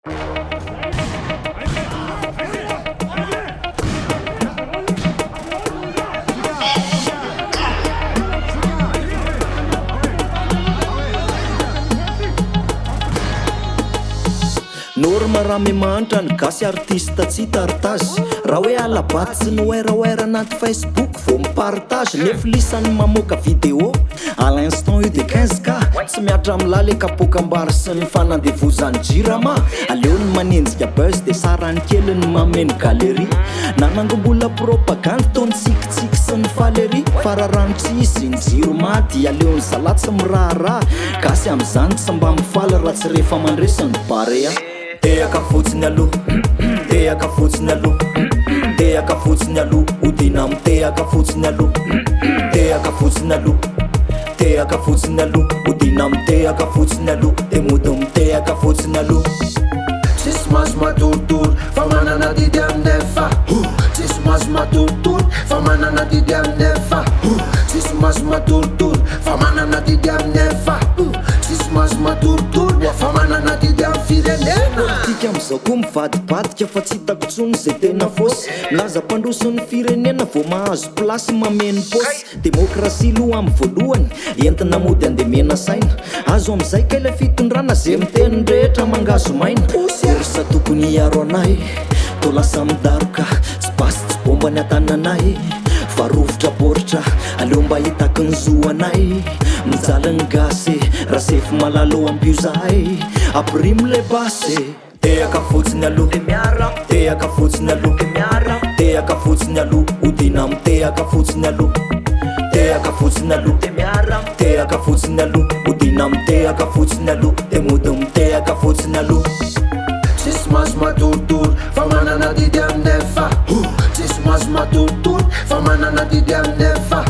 Norma raha mimanitra ny gasy artiste tsy tartazy raha hoe alabaty sy noeraoera anaty Facebook vao mipartage nefa lisany mamoaka vidéo à l'instant io de 15k tsy miatra amilale kapokambary sy ny fanandevozany jirama aleony manenjika buzz de sarany kely ny mameny galerie nanangombola propagande tony tsikitsiky sy ny falerie fararano tsisy ny jiro maty aleony salatsy miraharaha gasy am'zany tsy mba mifaly raha tsy rehefa mandresiny barea Teaka fotsiny aloha Teaka fotsiny aloha Teaka fotsiny aloha Odina am teaka fotsiny aloha Teaka fotsiny aloha Teaka fotsiny aloha Odina am teaka fotsiny aloha De mody am teaka fotsiny aloha Tsisy maso matoritory fa manana didy amin'efa Tsisy maso matoritory fa manana didy amin'efa Tsisy maso matoritory fa manana didy amin'efa Tsisy maso matoritory fa manana didy amin'ny firenena Tika am'izao koa mivadibadika fa tsy hitako tsony zay tena fosy milaza mpandrosin'ny firenena vao mahazo plasy mameno posy demokrasia loha amin'ny voalohany entina mody andemena saina azo am'izay kely fitondrana zay miteny rehetra mangazo maina Sa tokony hiaro anay to lasa midaroka tsy basy tsy bomba ny atananay fa rovitra boritra aleo mba hitako ny zo anay mijaly ny gasy raha sefy malalo ampio zahay aprimo le basy Teaka fotsiny aloha de miara Teaka fotsiny aloha de miara Teaka fotsiny aloha Odina am teaka fotsiny aloha Teaka fotsiny aloha de miara Teaka fotsiny aloha Odina am teaka fotsiny aloha De mody am teaka fotsiny aloha Tsisy maso matoritory fa manana didy amin'efa Tsisy maso matoritory fa manana didy amin'efa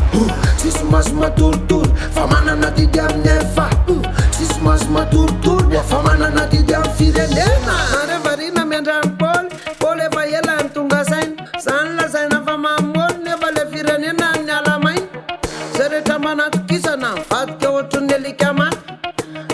Tsisy maso matoritory fa manana didy amin'efa Tsisy maso matoritory fa manana didy amin'ny firenena Revarina miandram-pôly Pôly efa ela ny tonga saina Zany lazaina fa mamôly nefa le firenena ny alamaina Zay rehetra manatokisana mivadika ohatry ny alika maty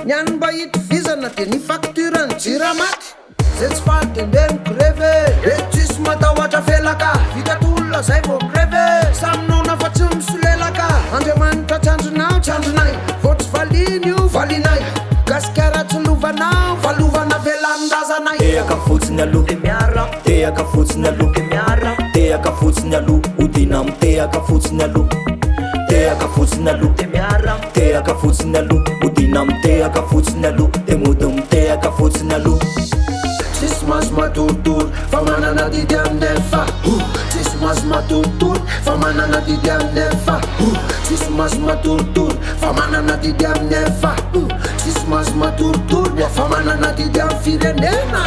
Ny any mba hitovizana de ny facture ny jira maty Zay tsy faly de ndeny greve Reto tsisy matahoatra felaka Vitatolona zay vao greve Saminona fa tsy misolelaka Andriamanitra trandronao trandronay Vao tsy valiny io valinay Gasikara tsy lovanao valovana velanindrazanay Teaka fotsiny aloha de miara Teaka fotsiny aloha de miara Teaka fotsiny aloha Odina am teaka fotsiny aloha Teaka fotsiny aloha de miara Teaka fotsiny aloha Odina am teaka fotsiny aloha De mody am teaka fotsiny aloha Tsisy maso matoritory fa manana didy amin'efa Tsisy maso matoritory fa manana didy amin'efa Tsisy maso matoritory fa manana didy amin'efa Tsisy maso matoritory fa manana didy amin'ny firenena